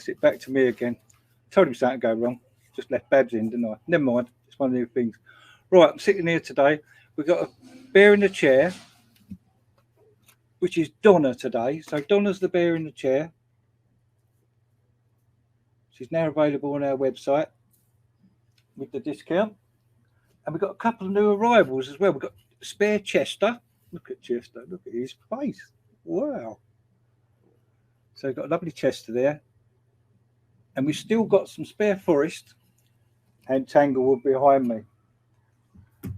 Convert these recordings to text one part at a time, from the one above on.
that's it. Back to me again. Told him something go wrong. Just left Babs in, didn't I? Never mind. It's one of the things. Right, I'm sitting here today. We've got a bear in the chair, which is Donna today. So Donna's the bear in the chair. She's now available on our website with the discount. And we've got a couple of new arrivals as well. We've got spare Chester. Look at Chester. Look at his face. Wow. So we've got a lovely Chester there. And we've still got some spare Forest and Tanglewood behind me.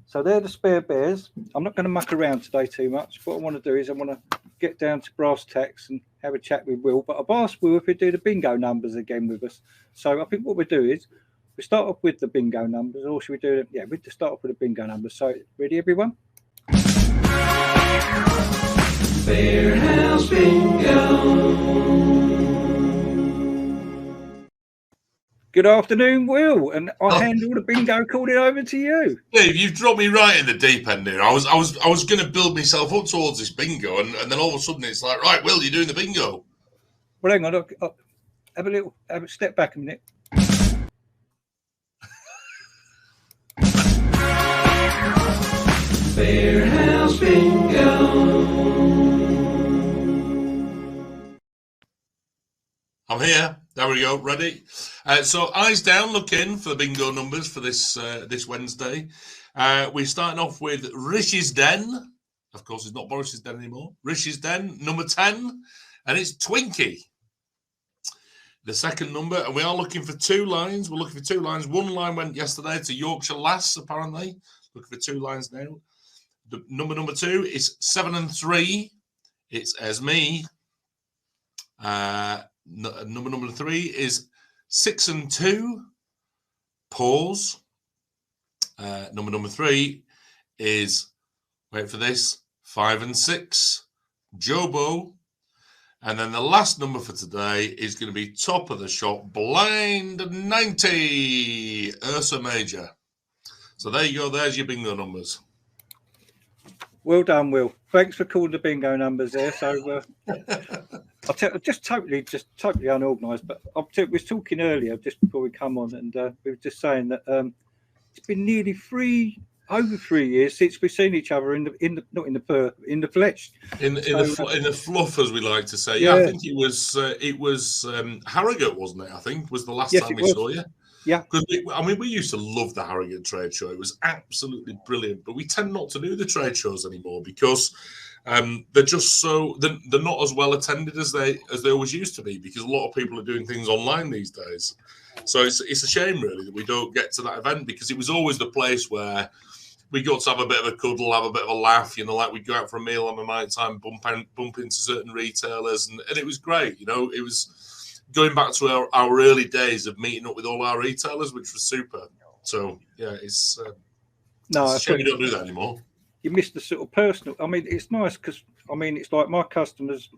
So they're the spare bears. I'm not going to muck around today too much. What I want to do is I want to get down to brass tacks and have a chat with Will. But I've asked Will if he'd do the bingo numbers again with us. So I think what we'll do is we start off with the bingo numbers, or should we do it? Yeah, we'll start off with the bingo numbers. So, ready, everyone? Bearhouse Bingo. Good afternoon, Will, and I hand all the bingo calling over to you. Dave, you've dropped me right in the deep end here. I was going to build myself up towards this bingo, and then all of a sudden it's like, right, Will, you're doing the bingo. Well, hang on, I'll have a step back a minute. Bearhouse Bingo. I'm here. There we go. Ready? So eyes down, look in for the bingo numbers for this this Wednesday. We're starting off with Rish's Den. Of course, it's not Boris's Den anymore. Rish's Den, number 10, and it's Twinkie. The second number, and we are looking for 2 lines. We're looking for 2 lines. One line went yesterday to Yorkshire Lass, apparently. Looking for 2 lines now. The number 2 is 7 and 3. It's Esme. Number 3 is 6 and 2. Pause. Number 3 is, wait for this, 5 and 6. Jobo. And then the last number for today is going to be top of the shop, blind 90, Ursa Major. So there you go. There's your bingo numbers. Well done, Will. Thanks for calling the bingo numbers there. So I'll tell just totally unorganised. But we was talking earlier just before we come on, and we were just saying that it's been nearly over 3 years since we've seen each other in the flesh. In the fluff, as we like to say. Yeah, I think it was Harrogate, wasn't it? I think was the last time we saw you. Yeah, because we used to love the Harrogate trade show. It was absolutely brilliant. But we tend not to do the trade shows anymore because they're just they're not as well attended as they always used to be, because a lot of people are doing things online these days. So it's a shame really that we don't get to that event, because it was always the place where we got to have a bit of a cuddle, have a bit of a laugh, like we'd go out for a meal on the night time, bump into certain retailers, and it was great. It was going back to our early days of meeting up with all our retailers, which was super. So yeah, it's a shame we don't do that anymore. You missed the sort of personal. I mean, it's nice because it's like my customers,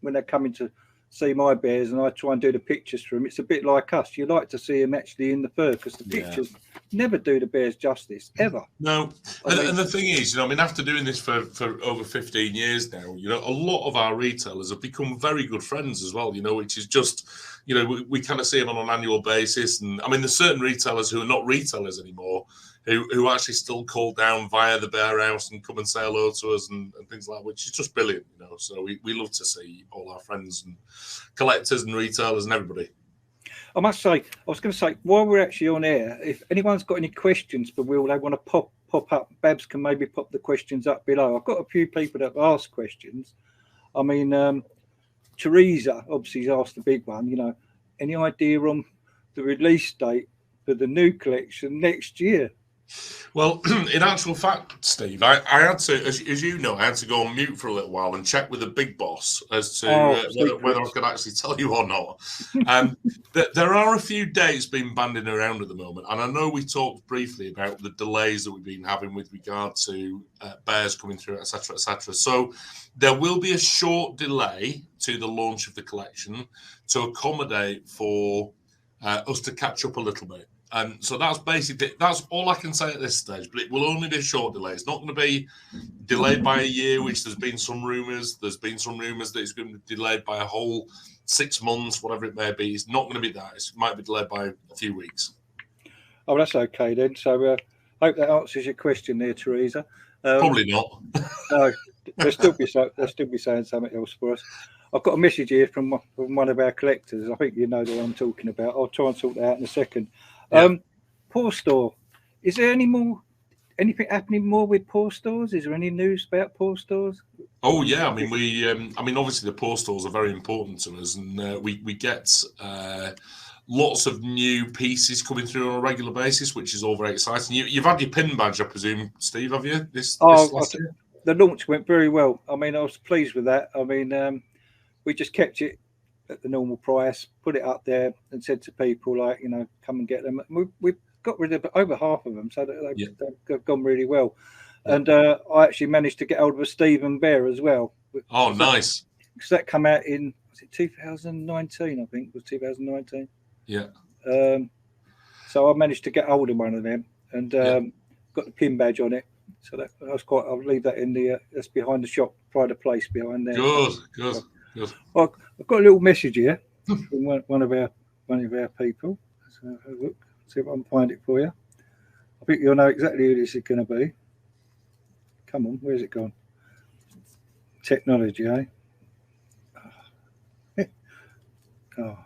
when they're coming to see my bears and I try and do the pictures for them, it's a bit like us. You like to see them actually in the fur, because the pictures never do the bears justice, ever. No. And the thing is, after doing this for over 15 years now, a lot of our retailers have become very good friends as well, which is just, we kind of see them on an annual basis. And there's certain retailers who are not retailers anymore, who actually still call down via the Bearhouse and come and say hello to us and things like that, which is just brilliant, So we love to see all our friends and collectors and retailers and everybody. I must say, I was going to say, while we're actually on air, if anyone's got any questions for Will, they want to pop up, Babs can maybe pop the questions up below. I've got a few people that have asked questions. Teresa obviously has asked the big one, any idea on the release date for the new collection next year? Well, in actual fact, Steve, I had to, as you know, I had to go on mute for a little while and check with the big boss as to whether I could actually tell you or not. There are a few dates being banding around at the moment, and I know we talked briefly about the delays that we've been having with regard to bears coming through, etc., etc. So there will be a short delay to the launch of the collection to accommodate for us to catch up a little bit. So that's basically, that's all I can say at this stage, but it will only be a short delay. It's not going to be delayed by a year, which there's been some rumours. There's been some rumours that it's going to be delayed by a whole 6 months, whatever it may be. It's not going to be that. It might be delayed by a few weeks. Oh, that's okay then. So I hope that answers your question there, Teresa. Probably not. No, they'll still be saying something else for us. I've got a message here from one of our collectors. I think you know the one I'm talking about. I'll try and sort that out in a second. Yeah. Poor store. Is there anything happening more with poor stores? Is there any news about poor stores? Oh yeah, I mean obviously the poor stores are very important to us, and we get lots of new pieces coming through on a regular basis, which is all very exciting. You've had your pin badge, I presume, Steve, have you? This last year? The launch went very well. I mean, I was pleased with that. I mean, we just kept it at the normal price, put it up there, and said to people like, come and get them. We got rid of over half of them, so they've gone really well. Yeah. And I actually managed to get hold of a Stephen Bear as well. Oh, nice! Because that came out in 2019, I think it was 2019. Yeah. So I managed to get hold of one of them and got the pin badge on it. So that was quite. I'll leave that in the that's behind the shop, pride of place behind there. Good. Well, I've got a little message here from one of our people. Let's have a look, see if I can find it for you. I think you'll know exactly who this is going to be. Come on, where's it gone? Technology, eh? Oh.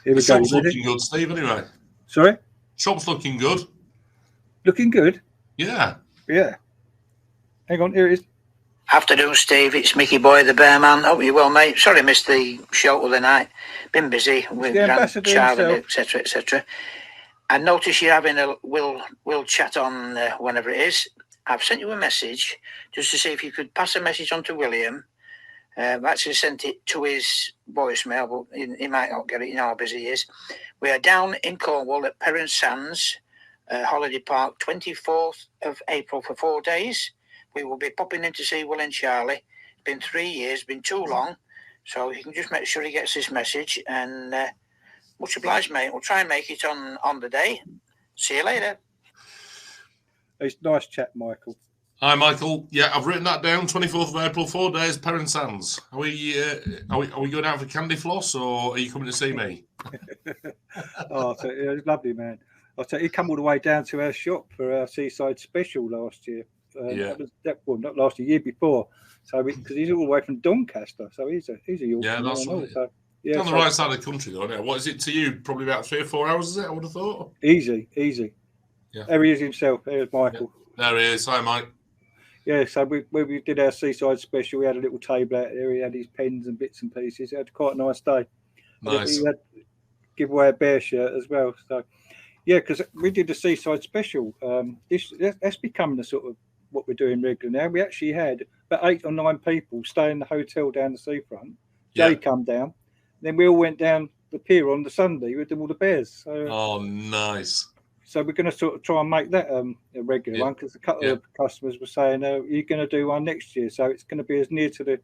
Here we go. Shop's looking good, Steve, anyway. Sorry? Shop's looking good. Looking good? Yeah. Yeah. Hang on, here it is. Afternoon, Steve. It's Mickey Boy, the Bear Man. Hope you're well, mate. Sorry I missed the show of the night. Been busy with grandchild, etc., etc. I notice you're having we'll chat on whenever it is. I've sent you a message just to see if you could pass a message on to William. I've actually sent it to his voicemail, but he might not get it. You know how busy he is. We are down in Cornwall at Perrin Sands Holiday Park, 24th of April for 4 days. We will be popping in to see Will and Charlie. It's been 3 years, been too long. So you can just make sure he gets this message. And much obliged, mate. We'll try and make it on the day. See you later. It's nice chat, Michael. Hi, Michael. Yeah, I've written that down. 24th of April, 4 days, Perrin Sands. Are we going out for candy floss, or are you coming to see me? Oh, so, yeah, it's lovely, man. I'll tell you, he come all the way down to our shop for our Seaside Special last year. Not last year before. So because he's all the way from Doncaster, so he's a Yorkshire. Yeah, that's right. So, on the right side of the country, though. Isn't it? What is it to you? Probably about 3 or 4 hours, is it? I would have thought. Easy. Yeah. There he is himself. There's Michael. Yeah. There he is. Hi, Mike. Yeah, so we did our Seaside Special. We had a little table out there. He had his pens and bits and pieces. He had quite a nice day. Nice. He had give away a bear shirt as well. So, yeah, because we did the Seaside Special. That's becoming the sort of what we're doing regularly now. We actually had about 8 or 9 people stay in the hotel down the seafront. Jay come down. Then we all went down the pier on the Sunday with all the bears. So, oh, nice. So we're going to sort of try and make that a regular one, because a couple of customers were saying, you're going to do one next year. So it's going to be as near to the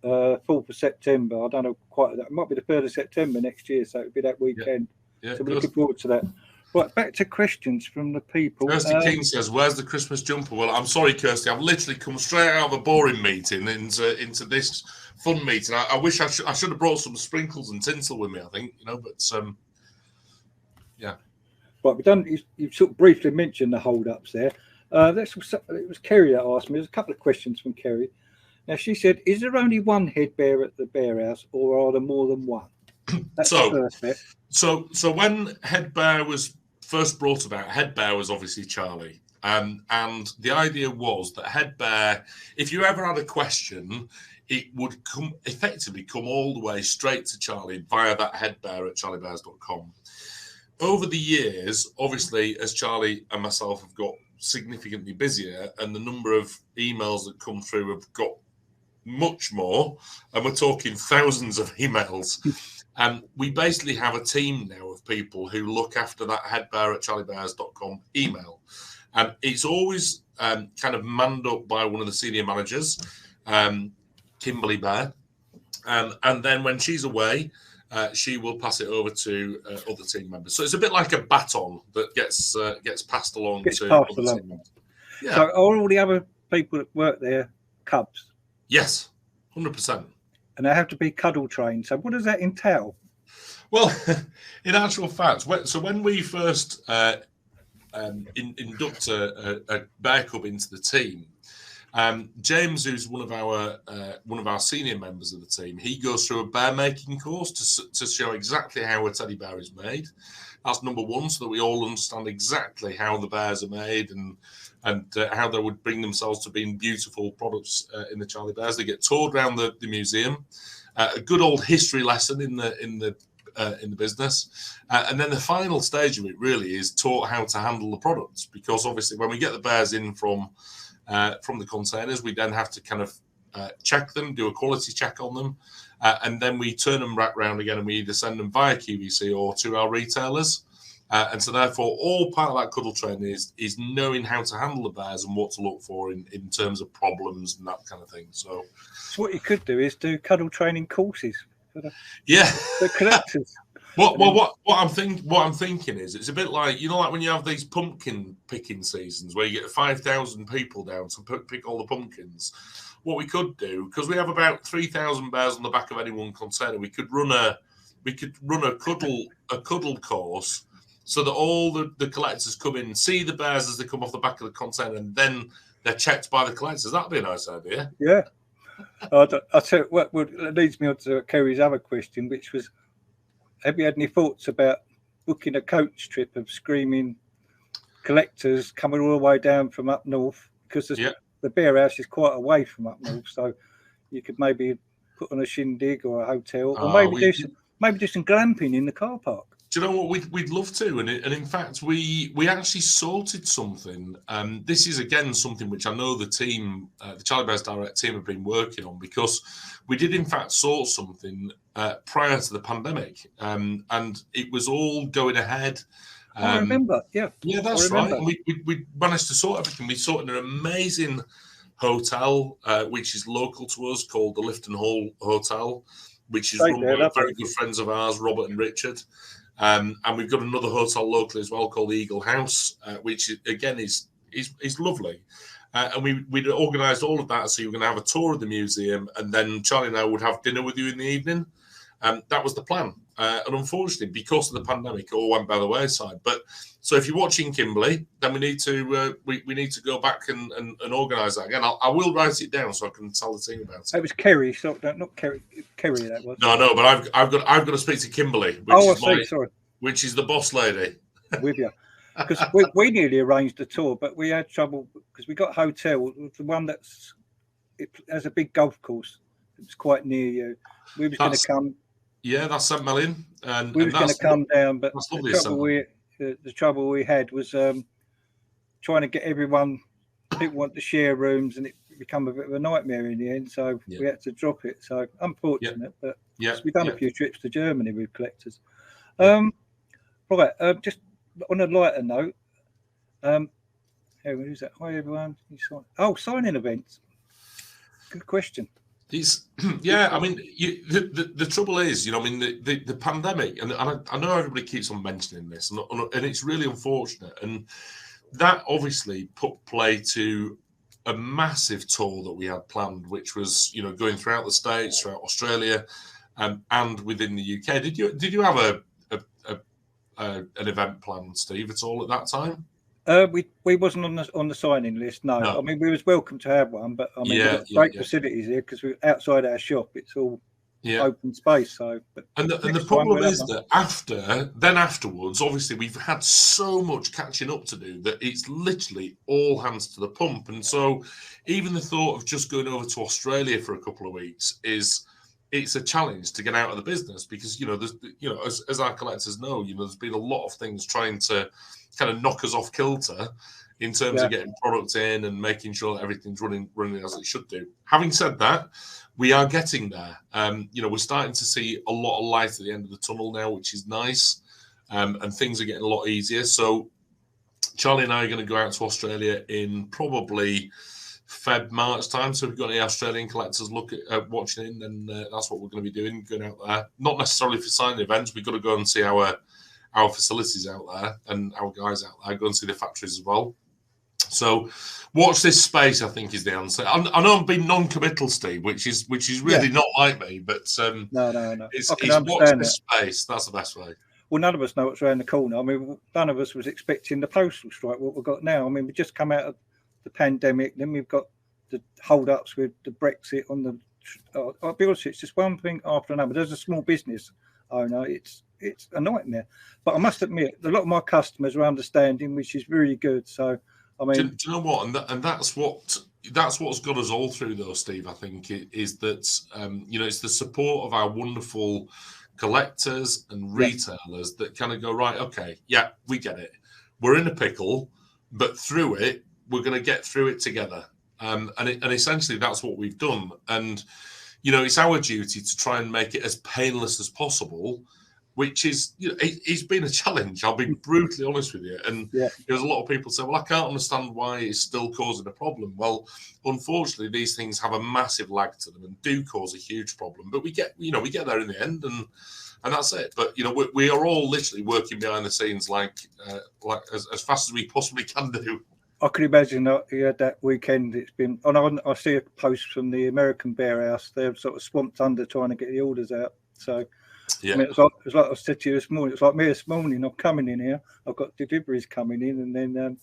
4th of September. I don't know quite. It might be the 3rd of September next year. So it'll be that weekend. Yeah, so we're looking forward to that. Right, back to questions from the people. Kirsty King says, "Where's the Christmas jumper?" Well, I'm sorry, Kirsty. I've literally come straight out of a boring meeting into this fun meeting. I wish I should have brought some sprinkles and tinsel with me. I think but yeah. Right, we've done. You sort of briefly mentioned the hold-ups there. It was Kerry that asked me. There's a couple of questions from Kerry. Now she said, "Is there only one head bear at the Bearhouse, or are there more than one?" That's the first bit. So when head bear was first brought about, head bear was obviously Charlie, and the idea was that head bear, if you ever had a question, it would effectively come all the way straight to Charlie via that head bear at charliebears.com. Over the years, obviously, as Charlie and myself have got significantly busier, and the number of emails that come through have got much more, and we're talking thousands of emails. We basically have a team now of people who look after that headbear at charliebears.com email. It's always kind of manned up by one of the senior managers, Kimberly Bear. And then when she's away, she will pass it over to other team members. So it's a bit like a baton that gets passed along to other team members. Yeah. So are all the other people that work there Cubs? Yes, 100%. And they have to be cuddle trained. So what does that entail? Well, in actual fact, when we first induct a bear cub into the team, James, who's one of our senior members of the team, he goes through a bear making course to show exactly how a teddy bear is made. That's number one, so that we all understand exactly how the bears are made and how they would bring themselves to being beautiful products in the Charlie Bears. They get toured around the museum, a good old history lesson in the business, and then the final stage of it really is taught how to handle the products, because obviously when we get the bears in from the containers, we then have to kind of check them, do a quality check on them, and then we turn them back round again, and we either send them via QVC or to our retailers. And so therefore all part of that cuddle training is knowing how to handle the bears and what to look for in terms of problems and that kind of thing. So what you could do is do cuddle training courses for the collectors. What I'm thinking is, it's a bit like, like when you have these pumpkin picking seasons where you get 5,000 people down to pick all the pumpkins. What we could do, because we have about 3,000 bears on the back of any one container, we could run a cuddle course, so that all the collectors come in and see the bears as they come off the back of the container, and then they're checked by the collectors. That'd be a nice idea. Yeah. I'll tell you what leads me on to Kerry's other question, which was, have you had any thoughts about booking a coach trip of screaming collectors coming all the way down from up north? Because the Bearhouse is quite away from up north, so you could maybe put on a shindig or a hotel, or maybe do some glamping in the car park. Do you know what, we'd love to, and in fact we actually sorted something. This is again something which I know the team, the Charlie Bears Direct team, have been working on, because we did in fact sort something prior to the pandemic, and it was all going ahead. I remember, yeah, that's right. And we managed to sort everything. We sorted an amazing hotel which is local to us, called the Lifton Hall Hotel, which is run by very good friends of ours, Robert and Richard. And we've got another hotel locally as well called Eagle House, which again is lovely. And we'd organised all of that, so you were going to have a tour of the museum, and then Charlie and I would have dinner with you in the evening. That was the plan. And unfortunately, because of the pandemic, it all went by the wayside. But so if you're watching Kimberley, then we need to go back and organise that again. I will write it down so I can tell the team about it. It was Kerry, so not Kerry. Kerry, that was. No, but I've got to speak to Kimberley, which is the boss lady. With you, because we nearly arranged a tour, but we had trouble because we got a hotel, the one it has a big golf course. It was quite near you. We was going to come. Yeah, that's St. Mellin, and we was going to come down, but the trouble we had was trying to get everyone. People want to share rooms, and it became a bit of a nightmare in the end. So we had to drop it. So unfortunate, but we've done a few trips to Germany with collectors. Right, just on a lighter note, who's that? Hi everyone. Signing events. Good question. I mean, the trouble is, the pandemic, and I know everybody keeps on mentioning this, and it's really unfortunate, and that obviously put play to a massive tour that we had planned, which was going throughout the States, throughout Australia, and within the UK. Did you have an event planned, Steve, at all at that time? We wasn't on the signing list. No. I mean, we was welcome to have one, but I mean, we've got great facilities here because we're outside our shop. It's all open space. So, and the problem is that afterwards, obviously, we've had so much catching up to do that it's literally all hands to the pump. And so, even the thought of just going over to Australia for a couple of weeks it's a challenge to get out of the business, because there's as our collectors know, there's been a lot of things trying to kind of knock us off kilter in terms of getting product in and making sure that everything's running as it should do. Having said that, we are getting there. We're starting to see a lot of light at the end of the tunnel now, which is nice, and things are getting a lot easier. So Charlie and I are going to go out to Australia in probably Feb, March time. So if we've got any Australian collectors watching in, then that's what we're going to be doing, going out there. Not necessarily for signing events. We've got to go and see our facilities out there and our guys out there, go and see the factories as well. So watch this space, I think, is the answer. I know I'm being non-committal, Steve, which is really not like me, but no. It's watch this space. That's the best way. Well, none of us know what's around the corner. I mean, none of us was expecting the postal strike, what we've got now. I mean, we just come out of the pandemic, then we've got the hold-ups with the Brexit on the... I'll be honest, it's just one thing after another. There's a small business owner, it's a nightmare. But I must admit, a lot of my customers are understanding, which is really good. So, I mean... Do you know what? And that's what's got us all through, though, Steve, I think, is that, it's the support of our wonderful collectors and retailers that kind of go, right, okay, yeah, we get it. We're in a pickle, but through it, we're going to get through it together. And essentially that's what we've done. And, it's our duty to try and make it as painless as possible, which is, it's been a challenge. I'll be brutally honest with you. And there's a lot of people say, well, I can't understand why it's still causing a problem. Well, unfortunately, these things have a massive lag to them and do cause a huge problem. But we get there in the end, and that's it. But, we are all literally working behind the scenes like as fast as we possibly can do. I could imagine that weekend it's been. I see a post from the American Bearhouse. They're sort of swamped under trying to get the orders out. So, I mean, it's like I said to you this morning. It's like me this morning. I'm coming in here. I've got deliveries coming in, and then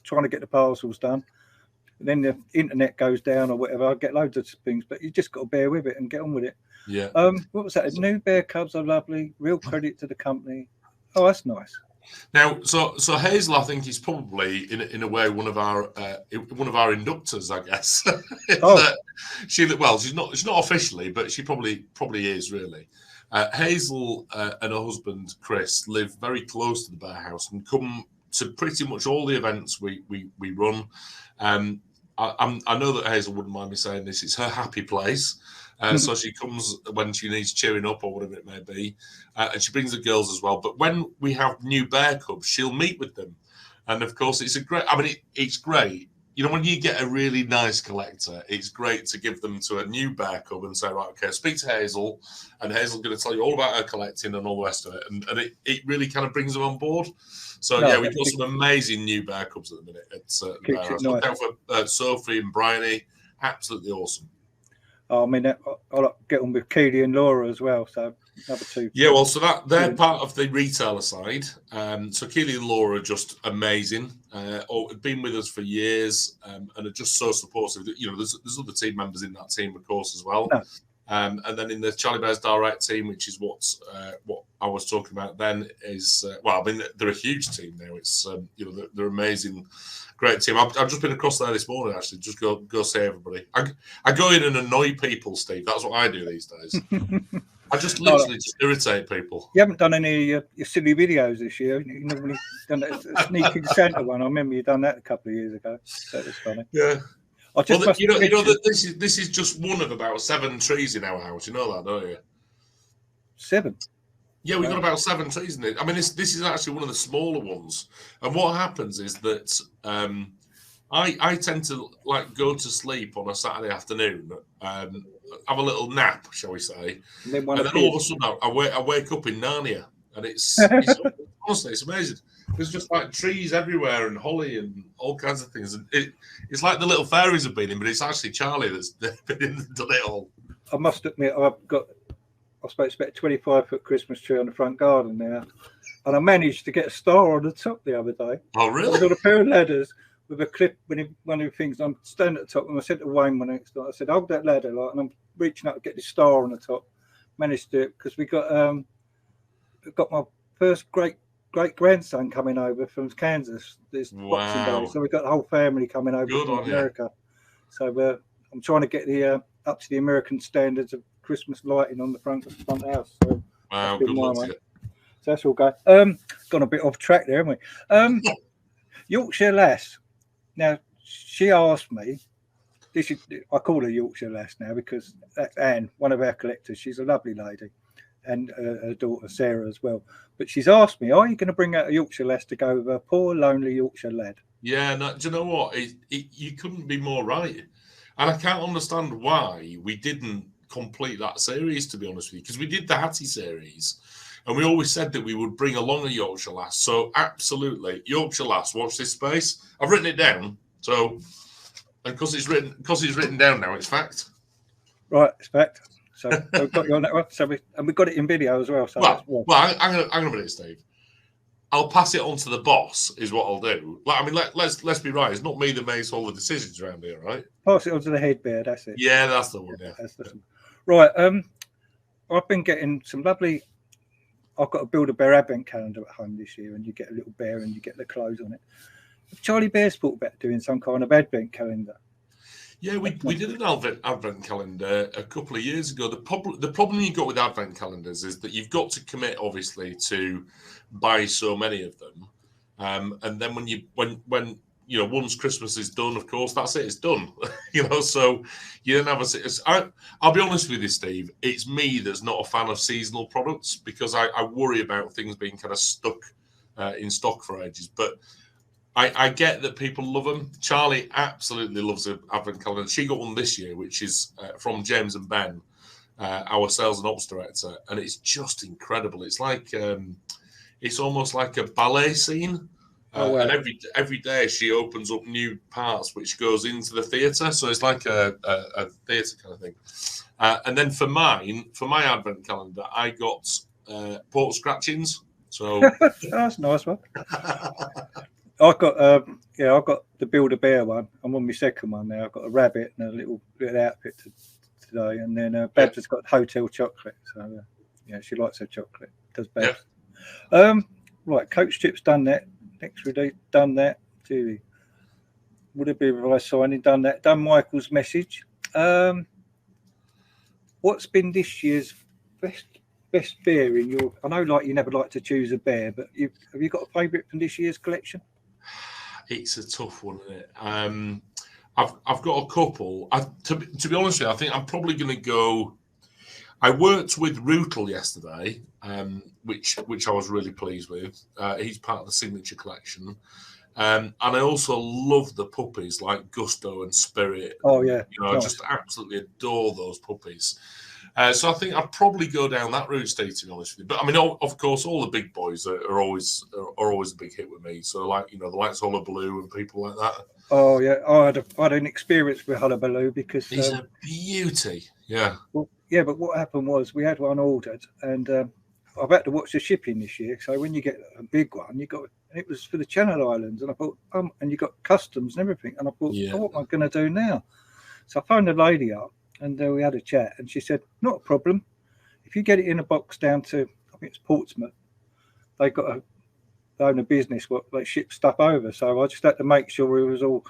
trying to get the parcels done. And then the internet goes down or whatever. I get loads of things, but you just got to bear with it and get on with it. Yeah. What was that? New bear cubs are lovely. Real credit to the company. Oh, that's nice. Now, so Hazel, I think, is probably in a way one of our inductors, I guess. She's not officially, but she probably is really. Hazel and her husband Chris live very close to the Bearhouse and come to pretty much all the events we run. I know that Hazel wouldn't mind me saying this. It's her happy place. So she comes when she needs cheering up or whatever it may be. And she brings the girls as well. But when we have new bear cubs, she'll meet with them. And of course, it's great. When you get a really nice collector, it's great to give them to a new bear cub and say, right, okay, speak to Hazel. And Hazel's going to tell you all about her collecting and all the rest of it. And it really kind of brings them on board. So, we've got some amazing new bear cubs at the minute. Look out for Sophie and Bryony. Absolutely awesome. I mean, I'll get on with Keely and Laura as well. So another two. Yeah, well, so they're part of the retailer side. So Keely and Laura are just amazing. Been with us for years and are just so supportive. There's other team members in that team, of course, as well. No. And then in the Charlie Bears Direct team, which is what I was talking about then, is they're a huge team now. It's they're amazing. Great team. I've just been across there this morning, actually. Just go see everybody. I go in and annoy people, Steve. That's what I do these days. I just literally just irritate people. You haven't done any your silly videos this year. You normally done a sneaking Santa one. I remember you done that a couple of years ago. That was funny. Yeah. This is just one of about 7 trees in our house. You know that, don't you? 7. Yeah, we've got about 7 trees in it. I mean, this is actually one of the smaller ones. And what happens is that I tend to go to sleep on a Saturday afternoon, have a little nap, shall we say, and then all of a sudden I wake up in Narnia, and it's honestly it's amazing. There's just trees everywhere and holly and all kinds of things, and it's like the little fairies have been in, but it's actually Charlie that's been in and done it all. I must admit, I suppose about a 25-foot Christmas tree on the front garden now, and I managed to get a star on the top the other day. Oh, really? I got a pair of ladders with a clip. One of the things, I'm standing at the top, and I said to Wayne when next night, I said, hold that ladder, and I'm reaching up to get this star on the top. Managed to do it because we got my first great grandson coming over from Kansas this Boxing Day, so we got the whole family coming over from America. So I'm trying to get the up to the American standards of Christmas lighting on the front house. So wow, good luck to you. So that's all go. Gone a bit off track there, haven't we? Yorkshire Lass. Now she asked me. I call her Yorkshire Lass now because that's Anne, one of our collectors. She's a lovely lady, and her daughter Sarah as well. But she's asked me, "Are you going to bring out a Yorkshire Lass to go with a poor lonely Yorkshire lad?" Yeah, no, do you know what? You couldn't be more right. And I can't understand why we didn't complete that series, to be honest with you, because we did the Hattie series and we always said that we would bring along a Yorkshire Lass. So, absolutely, Yorkshire Lass, watch this space. I've written it down. So, and because it's written down now, it's fact. Right, it's fact. So, we've got you on that one. So we've got it in video as well. So I'm gonna put it, Steve. I'll pass it on to the boss, is what I'll do. Like, I mean, let's be right. It's not me that makes all the decisions around here, right? Pass it on to the head bear. That's it. Yeah, that's the one. Yeah. Right. I've been getting some lovely. I've got to build a bear advent calendar at home this year, and you get a little bear and you get the clothes on it. Charlie Bear's thought about doing some kind of advent calendar. Yeah, we did an advent calendar a couple of years ago. The problem you've got with advent calendars is that you've got to commit, obviously, to buy so many of them, and then when once Christmas is done, of course, that's it. It's done. So you don't have a. I'll be honest with you, Steve. It's me that's not a fan of seasonal products because I worry about things being kind of stuck in stock for ages, but. I get that people love them. Charlie absolutely loves an advent calendar. She got one this year, which is from James and Ben, our sales and ops director, and it's just incredible. It's like it's almost like a ballet scene, and every day she opens up new parts which goes into the theatre. So it's like a theatre kind of thing. And then for my advent calendar, I got pork scratchings. So that's a nice one. I got I got the Build-A-Bear one. I'm on my second one now. I've got a rabbit and a little outfit today, and then Babs has got hotel chocolate. So she likes her chocolate. Does Babs? Yeah. Right, coach strips done that. Next release done that. Julie, would it be revised signing? Done that. Done Michael's message. What's been this year's best bear in your? I know, like you never like to choose a bear, but have you got a favourite from this year's collection? It's a tough one, isn't it? I've got a couple. To be honest with you, I think I'm probably going to go. I worked with Rootle yesterday, which I was really pleased with. He's part of the signature collection, and I also love the puppies like Gusto and Spirit. Oh yeah, I just absolutely adore those puppies. So I think I'd probably go down that route, Steve, to be honest with you. But I mean, of course, all the big boys are always a big hit with me. So like the likes of Hullabaloo and people like that. Oh yeah, I had an experience with Hullabaloo because he's a beauty. Yeah. Well, yeah, but what happened was we had one ordered, and I've had to watch the shipping this year. So when you get a big one, it was for the Channel Islands, and I thought, and you got customs and everything, and I thought, what am I going to do now? So I phoned the lady up. And we had a chat, and she said, "Not a problem. If you get it in a box down to, I think it's Portsmouth, they own a business what they ship stuff over. So I just had to make sure it was all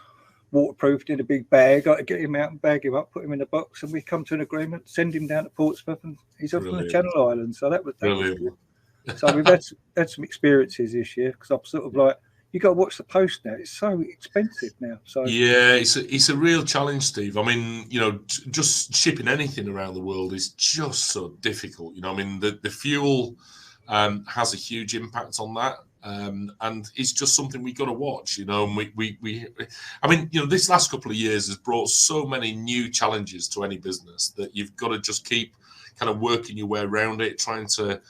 waterproofed in a big bag. I had to get him out and bag him up, put him in a box, and we come to an agreement, send him down to Portsmouth, and he's off on the Channel Islands. So that was good. So we've had some experiences this year because I'm sort of like. You got to watch the post now. It's so expensive now. So yeah, it's a real challenge, Steve. I mean, just shipping anything around the world is just so difficult. I mean, the fuel has a huge impact on that, and it's just something we got to watch. And I mean, this last couple of years has brought so many new challenges to any business that you've got to just keep kind of working your way around it, trying to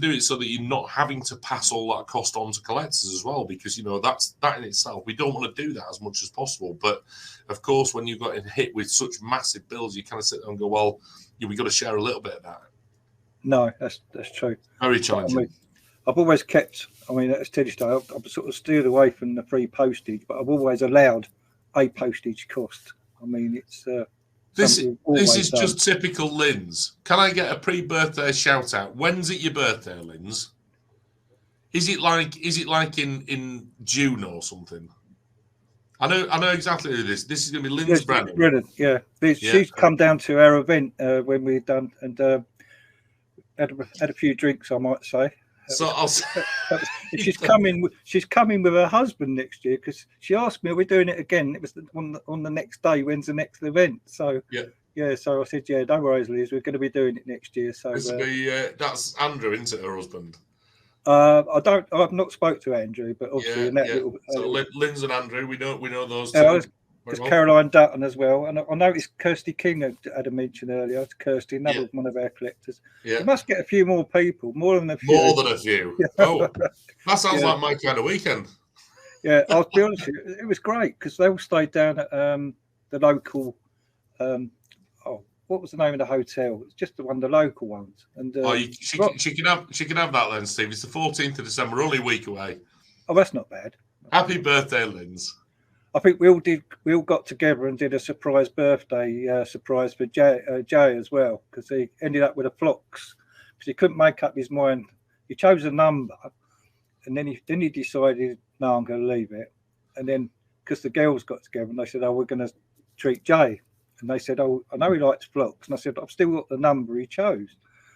do it so that you're not having to pass all that cost on to collectors as well, because that in itself, we don't want to do that as much as possible. But of course, when you've got hit with such massive bills, you kind of sit there and go, well, we got to share a little bit of that. No, that's true. Very challenging. I mean, I've always kept. I mean, that's Teddy's day. I've sort of steered away from the free postage, but I've always allowed a postage cost. I mean, it's. This is just typical Lynn's. Can I get a pre-birthday shout out? When's it your birthday, Lynn's? Is it like in June or something? I know exactly who this. This is going to be Lynn's Brennan. Yeah, she's come down to our event when we've done and had a few drinks, I might say. So I'll say she's coming with her husband next year because she asked me, "Are we doing it again?" It was on the next day. When's the next event? So yeah. So I said, "Yeah, don't worry, Liz. We're going to be doing it next year." So that's Andrew, isn't it? Her husband. I've not spoke to Andrew, but obviously in that little. So Linz and Andrew, we know those two. There's Caroline Dutton as well, and I noticed Kirsty King had a mention earlier. It's Kirsty, another one of our collectors. Yeah, we must get a few more people, more than a few. More than a few. Oh, that sounds like my kind of weekend. Yeah, I'll be honest with you, it was great because they all stayed down at the local. What was the name of the hotel? It's just the local ones. And she can have that then, Steve. It's the 14th of December, only a week away. Oh, that's not bad. Happy birthday, Linz. I think we all got together and did a surprise birthday surprise for Jay as well, because he ended up with a flux because he couldn't make up his mind. He chose a number, and then he decided, no, I'm going to leave it. And then because the girls got together and they said, oh, we're going to treat Jay. And they said, oh, I know he likes flocks. And I said, I've still got the number he chose.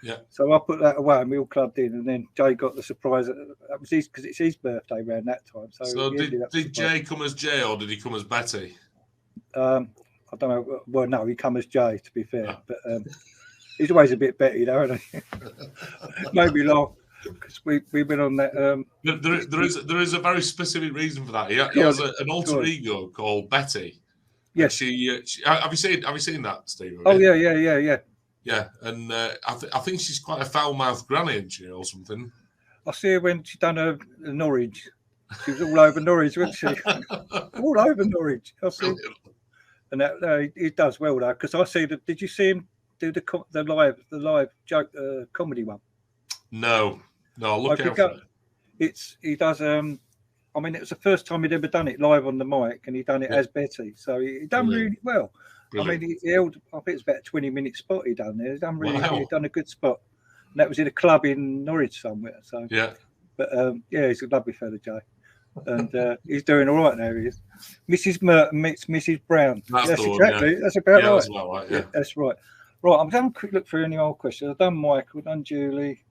Yeah. So I put that away and we all clubbed in. And then Jay got the surprise. That was because it's his birthday around that time. So did Jay come as Jay or did he come as Betty? I don't know. Well, no, he come as Jay, to be fair. But he's always a bit Betty, though, isn't he? Made me laugh. Because we've been on that. There is a very specific reason for that. He has an alter ego called Betty. Yes. She have you seen that, Steve? Oh yeah. Yeah, and I think she's quite a foul-mouthed granny, isn't she, or something? I see her when she done her Norwich. She was all over Norwich, wasn't she? All over Norwich. I see. And that he does well though, because I see that. Did you see him do the live joke comedy one? No. I'll look out for it. He does. I mean, it was the first time he'd ever done it live on the mic, and he done it as Betty. So he done really well. Brilliant. I mean, he held. I think it's about a 20-minute spot he done there. He done really. Wow. He done a good spot. And that was in a club in Norwich somewhere. So yeah. But he's a lovely fella, Jay, and he's doing all right now. He is. Mrs. Merton meets Mrs. Brown. That's exactly. Yeah. That's about right. That's about right. Yeah, that's right. Right, I'm having a quick look through any old questions. I've done Michael, done Julie.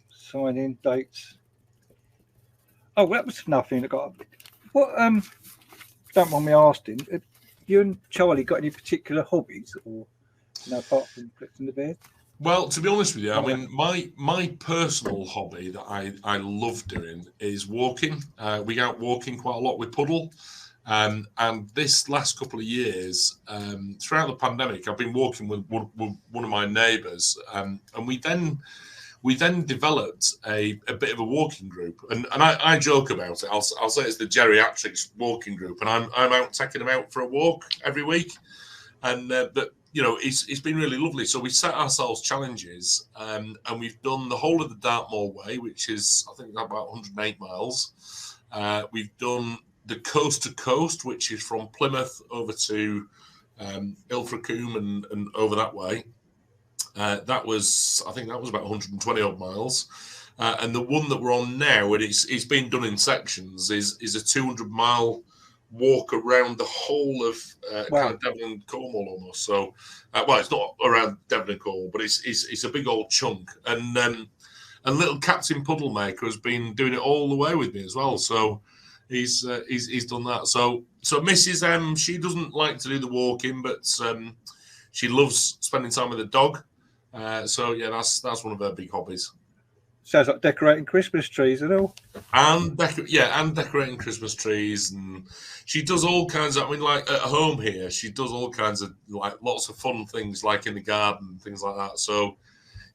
Sign in dates. Oh, that was nothing. I got what? Don't mind me asking. You and Charlie got any particular hobbies, or apart from collecting the bear? Well, to be honest with you, I mean, my personal hobby that I love doing is walking. We go out walking quite a lot with Puddle, and this last couple of years, throughout the pandemic, I've been walking with one of my neighbours, and we then developed a bit of a walking group, and I joke about it. I'll say it's the geriatrics walking group, and I'm out taking them out for a walk every week, and but you know it's been really lovely. So we set ourselves challenges, and we've done the whole of the Dartmoor Way, which is I think about 108 miles. We've done the coast to coast, which is from Plymouth over to Ilfracombe and over that way. I think that was about 120 odd miles, and the one that we're on now, and it's been done in sections, is a 200-mile walk around the whole of kind of Devon and Cornwall almost. So, it's not around Devon and Cornwall, but it's a big old chunk. And little Captain Puddlemaker has been doing it all the way with me as well. So he's done that. So Mrs. M, she doesn't like to do the walking, but she loves spending time with the dog. So yeah, that's one of her big hobbies. Sounds like decorating Christmas trees and all. And decorating Christmas trees, and she does all kinds of. I mean, like at home here, she does all kinds of like lots of fun things, like in the garden, things like that. So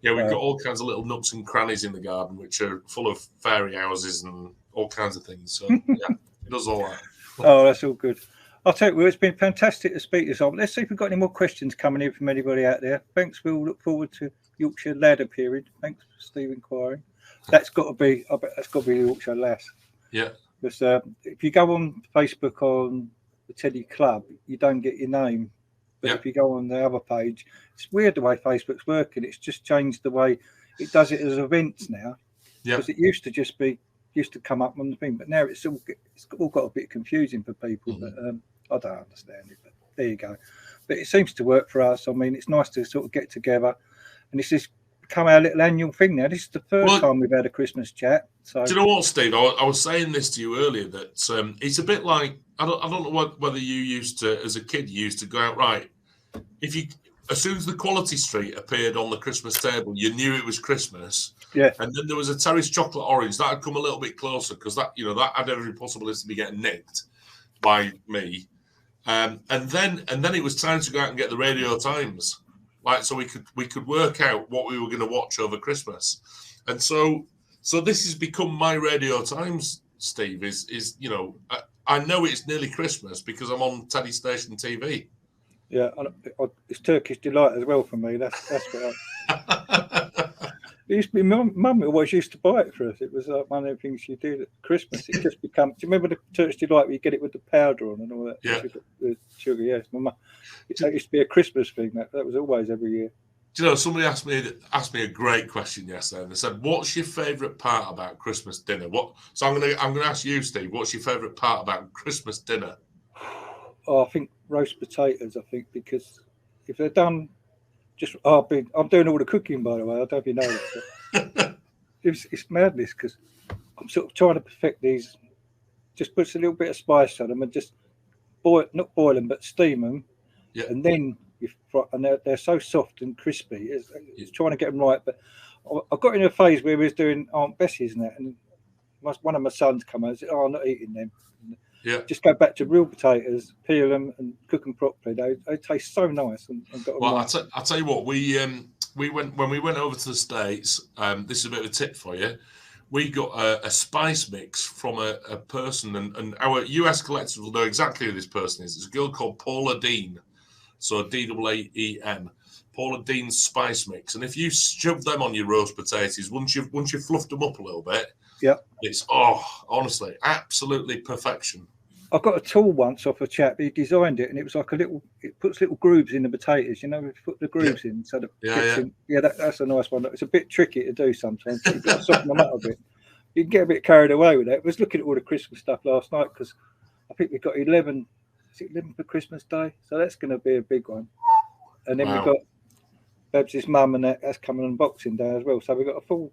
yeah, we've got all kinds of little nooks and crannies in the garden, which are full of fairy houses and all kinds of things. So yeah, she does all that. Oh, that's all good. I'll tell you, it's been fantastic to speak to you. Let's see if we've got any more questions coming in from anybody out there. Thanks. We'll look forward to Yorkshire Ladder period. Thanks for Steve inquiring. That's got to be. I bet that's got to be Yorkshire Lass. Yeah. Because if you go on Facebook on the Teddy Club, you don't get your name. But if you go on the other page, it's weird the way Facebook's working. It's just changed the way it does it as events now. Yeah. Because it used to just be come up on the thing, but now it's all got a bit confusing for people. Mm-hmm. But I don't understand it. But there you go. But it seems to work for us. I mean, it's nice to sort of get together, and this is become our little annual thing now. This is the third time we've had a Christmas chat. So, do you know what, Steve? I was saying this to you earlier that it's a bit like I don't know whether you used to, as a kid, you used to go out right. If you as soon as the Quality Street appeared on the Christmas table, you knew it was Christmas. Yeah. And then there was a Terry's chocolate orange that had come a little bit closer because that had every possibility to be getting nicked by me. And then it was time to go out and get the Radio Times, like so we could work out what we were going to watch over Christmas. And so this has become my Radio Times, Steve. Is I know it's nearly Christmas because I'm on Teddy Station TV. Yeah, it's Turkish delight as well for me. That's what it used to be. Mum always used to buy it for us. It was like one of the things she did at Christmas. It just become. Do you remember the Turkish delight where you get it with the powder on and all that? Yeah. The sugar. Yes, my mum. It used to be a Christmas thing. That was always every year. Do you know, somebody asked me a great question yesterday, and they said, "What's your favourite part about Christmas dinner?" So I'm gonna ask you, Steve. What's your favourite part about Christmas dinner? Oh, I think roast potatoes. I think because if they're done, I'm doing all the cooking, by the way. I don't know if you know it. It's madness because I'm sort of trying to perfect these. Just puts a little bit of spice on them and just not boil them, but steam them, and then and they're so soft and crispy. It's trying to get them right. But I got in a phase where we was doing Aunt Bessie's and that, and one of my sons come out and said, "Oh, I'm not eating them." Yeah. Just go back to real potatoes, peel them, and cook them properly. They taste so nice. And got them right. I'll tell you what. We went when we went over to the States. This is a bit of a tip for you. We got a spice mix from a person, and our US collectors will know exactly who this person is. It's a girl called Paula Dean. So Daen, Paula Dean's spice mix, and if you shove them on your roast potatoes, once you've fluffed them up a little bit, it's honestly absolutely perfection. I got a tool once off a chap. He designed it, and it was like it puts little grooves in the potatoes. You know, you put the grooves in, so that that's a nice one. It's a bit tricky to do sometimes. You've got to soften them up a bit. You can get a bit carried away with that. I was looking at all the Christmas stuff last night because I think we've got 11. Is it 11 for Christmas Day? So that's going to be a big one. And then we've got Babs' mum, and that's coming on Boxing Day as well. So we've got a full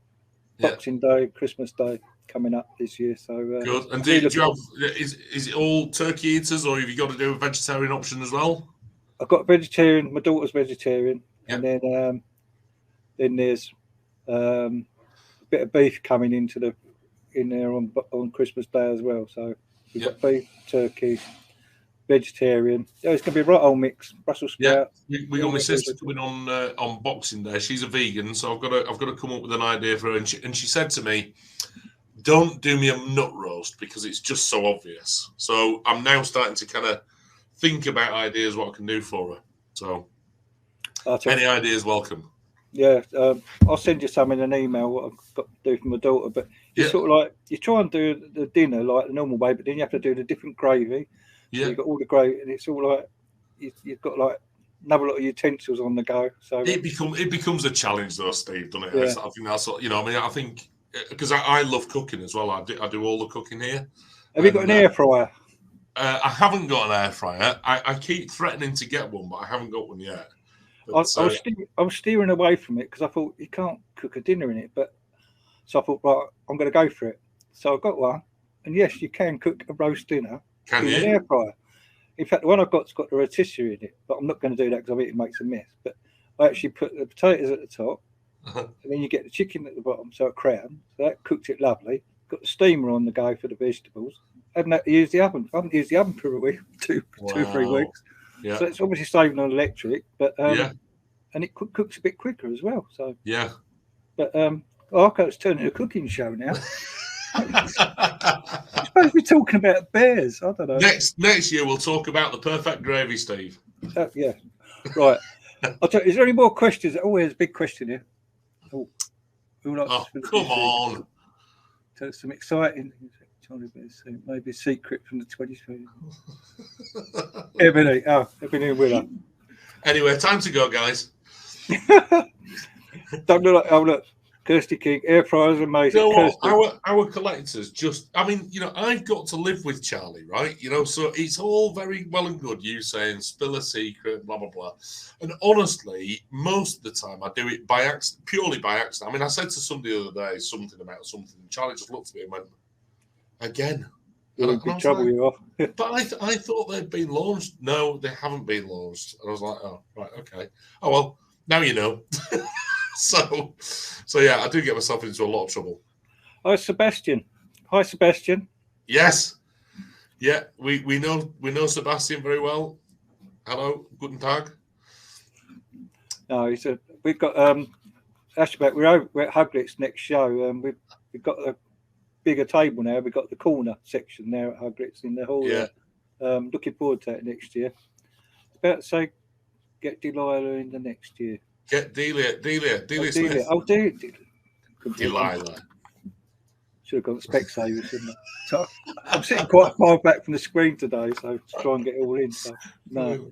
Boxing Day, Christmas Day coming up this year. So good. And do you have? Is it all turkey eaters, or have you got to do a vegetarian option as well? I've got vegetarian. My daughter's vegetarian, and then there's a bit of beef coming in there on Christmas Day as well. So we've got beef, turkey, vegetarian. It's going to be a right old mix. Brussels sprout. We got my sister coming on Boxing Day. She's a vegan, so I've got to come up with an idea for her. And she said to me, "Don't do me a nut roast because it's just so obvious." So I'm now starting to kind of think about ideas what I can do for her. So any ideas welcome. Yeah, I'll send you some in an email what I've got to do for my daughter. But it's sort of like you try and do the dinner like the normal way, but then you have to do the different gravy. So you've got all the gravy, and it's all like you've got like another lot of utensils on the go. So it becomes a challenge, though, Steve, doesn't it? Yeah. I think that's what, I think because I love cooking as well. I do all the cooking here. Have you got an air fryer? I haven't got an air fryer. I keep threatening to get one, but I haven't got one yet. But, I was steering away from it because I thought you can't cook a dinner in it. So I thought, right, I'm going to go for it. So I got one, and yes, you can cook a roast dinner in an air fryer. In fact, the one I've got's got the rotisserie in it, but I'm not going to do that because I think it makes a mess. But I actually put the potatoes at the top, and then you get the chicken at the bottom, so a crown. So that cooks it lovely. Got the steamer on the go for the vegetables. I haven't had to use the oven. I haven't used the oven for a week, two or 3 weeks. Yeah. So it's obviously saving on electric, but and it cooks a bit quicker as well. So but it's turning a cooking show now. You're supposed to be talking about bears. I don't know. Next year we'll talk about the perfect gravy, Steve. Yeah, right. I'll tell you, is there any more questions? Oh, there's a big question here. Oh, come on. So it's some exciting. Maybe a secret from the 20th. Ebony winner. Anyway, time to go, guys. Don't look like look. Kirsty King, air fryers are amazing. You know what? Our collectors just, I've got to live with Charlie, right? So it's all very well and good, you saying spill a secret, blah, blah, blah. And honestly, most of the time I do it by accident, purely by accident. I mean, I said to somebody the other day something about something, and Charlie just looked at me and went, again. You're in big trouble, you are. But I thought they'd been launched. No, they haven't been launched. And I was like, oh, right, okay. Oh, well, now you know. So yeah, I do get myself into a lot of trouble. Oh, Sebastian. Hi, Sebastian. Yes. Yeah, we know Sebastian very well. Hello, guten Tag. No, he said we've got Ashback. We're at Huglit's next show. We've got a bigger table now. We've got the corner section there at Huglit's in the hall. Yeah. Looking forward to it next year. About to say, get Delilah in the next year. Get Delia Smith. Oh, Delia. Delilah. Should have got Specsavers, shouldn't I? So I'm sitting quite far back from the screen today, so to try and get it all in. So no.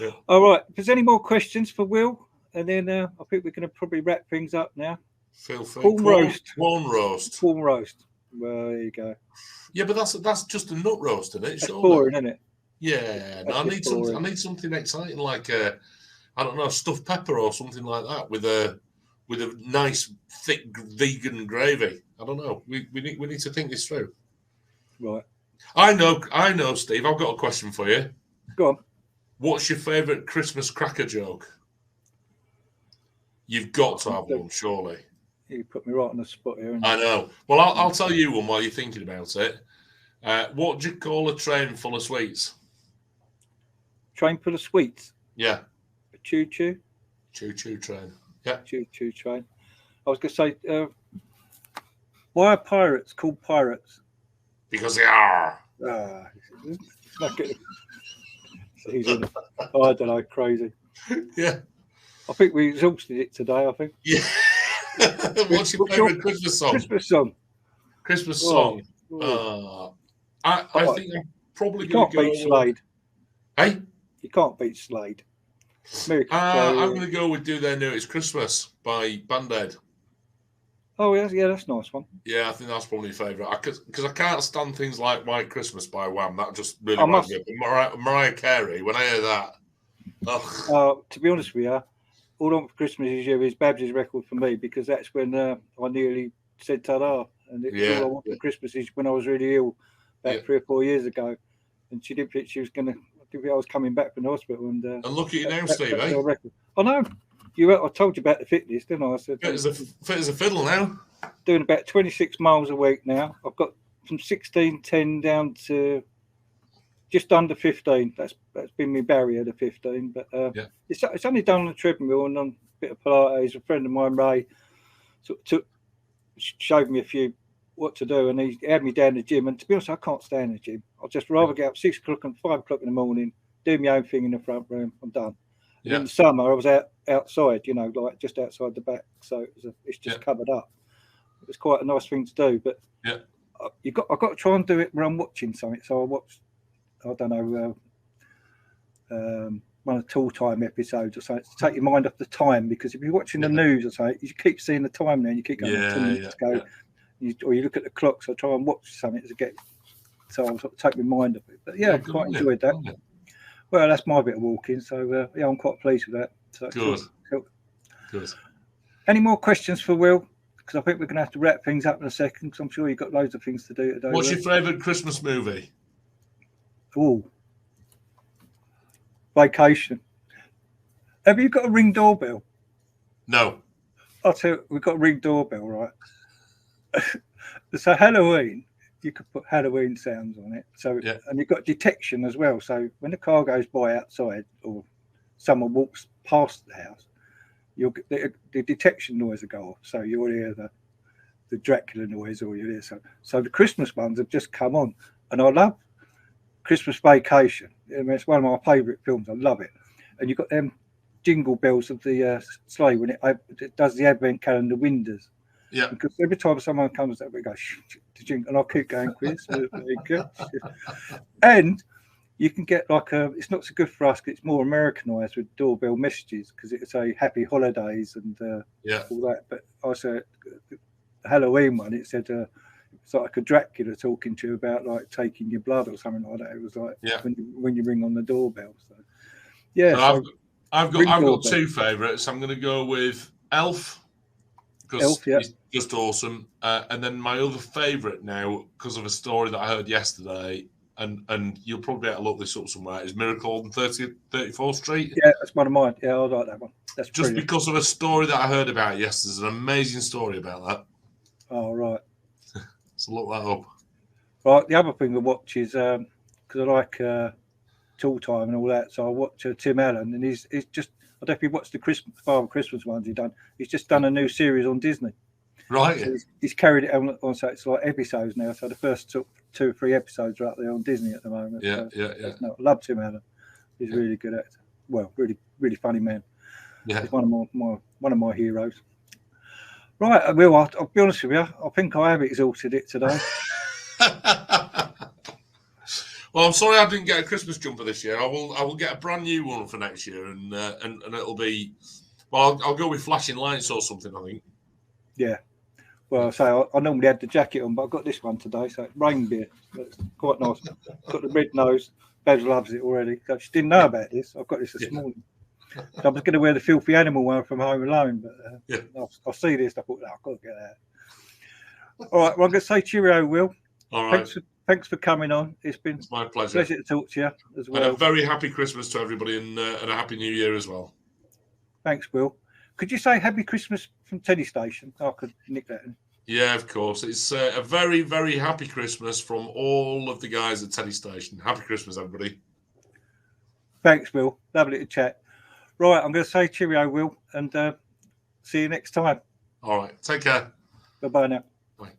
Yeah. All right. If there's any more questions for Will, and then I think we're going to probably wrap things up now. Feel free. Corn roast. Corn roast. Corn roast. Well, there you go. Yeah, but that's just a nut roast, isn't it? That's boring, isn't it? Yeah. No, I need something exciting like I don't know, stuffed pepper or something like that with a nice thick vegan gravy. I don't know. We need to think this through. Right. I know, Steve. I've got a question for you. Go on. What's your favourite Christmas cracker joke? You've got to have one, surely. You put me right on the spot here. I know. Well, I'll tell you one while you're thinking about it. What do you call a train full of sweets? Train full of sweets? Yeah. A choo-choo? Choo-choo train. Yeah. Choo-choo train. I was going to say, why are pirates called pirates? Because they are. He's in, I don't know, crazy. Yeah. I think we exhausted it today, I think. Yeah. What's your favourite Christmas song? Christmas song. I think I'm probably going to go... You can't beat Slade. Hey? You can't beat Slade. I'm going to go with Do They Know It's Christmas by Band-Aid. Oh, yeah, that's a nice one. Yeah, I think that's probably my favourite. Because I can't stand things like White Christmas by Wham. That just really reminds me of Mariah Carey. When I hear that... to be honest with you, All I Want for Christmas Is You is Babs' record for me, because that's when I nearly said ta-da. And All I Want for Christmas Is when I was really ill about 3 or 4 years ago. And she didn't think she was going to... I was coming back from the hospital. And look at you now, Steve, eh? I know. I told you about the fitness, didn't I? I said, fit as a fiddle now. Doing about 26 miles a week now. I've got from 16:10 down to just under 15. That's been my barrier to 15. But it's only done on the treadmill and on a bit of Pilates. A friend of mine, Ray, showed me a few what to do, and he had me down the gym. And to be honest, I can't stand the gym. I'd just rather get up 6 o'clock and 5 o'clock in the morning, do my own thing in the front room. I'm done. Yeah. In the summer, I was outside, like just outside the back, so it's just covered up. It was quite a nice thing to do, but I've got to try and do it when I'm watching something. So I watched, I don't know, one of the Tool Time episodes or something to take your mind off the time, because if you're watching the news or something, you keep seeing the time there and you keep going 10 minutes to go, or you look at the clock. So I try and watch something to get, so I'll sort of take my mind off it. But I quite enjoyed that. Well, that's my bit of walking, so I'm quite pleased with that. So Good. Any more questions for Will? Because I think we're going to have to wrap things up in a second, because I'm sure you've got loads of things to do today. What's your favourite Christmas movie? Oh, Vacation. Have you got a Ring doorbell? No. I'll tell you, we've got a Ring doorbell, right? So Halloween, you could put Halloween sounds on it. So and you've got detection as well. So when the car goes by outside or someone walks past the house, you'll get the detection noise will go off. So you'll hear the Dracula noise, or you'll hear so the Christmas ones have just come on, and I love Christmas Vacation. I mean, it's one of my favourite films. I love it. And you've got them jingle bells of the sleigh when it does the advent calendar windows. Yeah. Because every time someone comes up, we go, and I'll keep going, Chris. And you can get it's not so good for us because it's more Americanized with doorbell messages, because it's a happy holidays and all that. But also, the Halloween one, it said it's like a Dracula talking to you about like taking your blood or something like that. It was like when you ring on the doorbell. So I've got 2 favourites. I'm going to go with Elf, because he's just awesome. And then my other favourite now, because of a story that I heard yesterday, and you'll probably be able to look this up somewhere, is Miracle on 34th Street. Yeah, that's one of mine. Yeah, I like that one. That's just brilliant. Because of a story that I heard about yesterday. There's an amazing story about that. Oh, right. So look that up. Right, the other thing I watch is, because I like Tool Time and all that, so I watch Tim Allen, and he's just, I don't know if you watched the Father Christmas ones he's done. He's just done a new series on Disney. Right. So he's carried it on, so it's like episodes now. So the first 2 or 3 episodes are out there on Disney at the moment. Yeah, so, yeah. No, I love Tim Allen. He's a really good actor. Well, really, really funny man. Yeah. He's one of my heroes. Right, Will, I'll be honest with you. I think I have exhausted it today. Well, I'm sorry I didn't get a Christmas jumper this year. I will get a brand new one for next year, and it'll be, well, I'll go with flashing lights or something, I think. Yeah. Well, so I normally had the jacket on, but I got this one today, so it's reindeer. It's quite nice. Got the red nose. Babs loves it already. She didn't know about this. I've got this this morning. So I was going to wear the filthy animal one from Home Alone, but I'll see this. I thought, no, I've got to get that. All right, well, I'm going to say cheerio, Will. All right. Thanks for coming on. It's my pleasure. Pleasure to talk to you as well. And a very happy Christmas to everybody, and a happy New Year as well. Thanks, Will. Could you say Happy Christmas from Teddy Station? I could nick that in. Yeah, of course. It's a very, very happy Christmas from all of the guys at Teddy Station. Happy Christmas, everybody. Thanks, Will. Lovely to chat. Right, I'm going to say cheerio, Will, and see you next time. All right. Take care. Bye-bye now. Bye.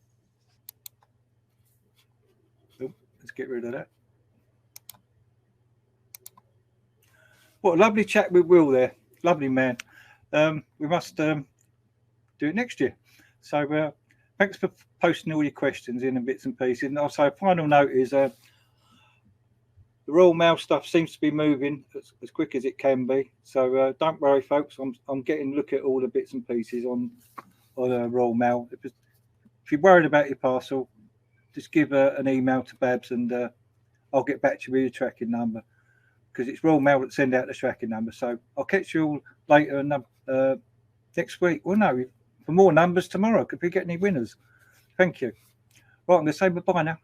Oh, let's get rid of that. What a lovely chat with Will there. Lovely man. We must do it next year. So thanks for posting all your questions in and bits and pieces. And also, a final note is the Royal Mail stuff seems to be moving as quick as it can be. So don't worry, folks. I'm getting a look at all the bits and pieces on Royal Mail. If you're worried about your parcel, just give an email to Babs, and I'll get back to you with your tracking number, because it's Royal Mail that send out the tracking number. So I'll catch you all later next week. Well, no, for more numbers tomorrow. Could we get any winners? Thank you. Right, I'm going to say bye-bye now.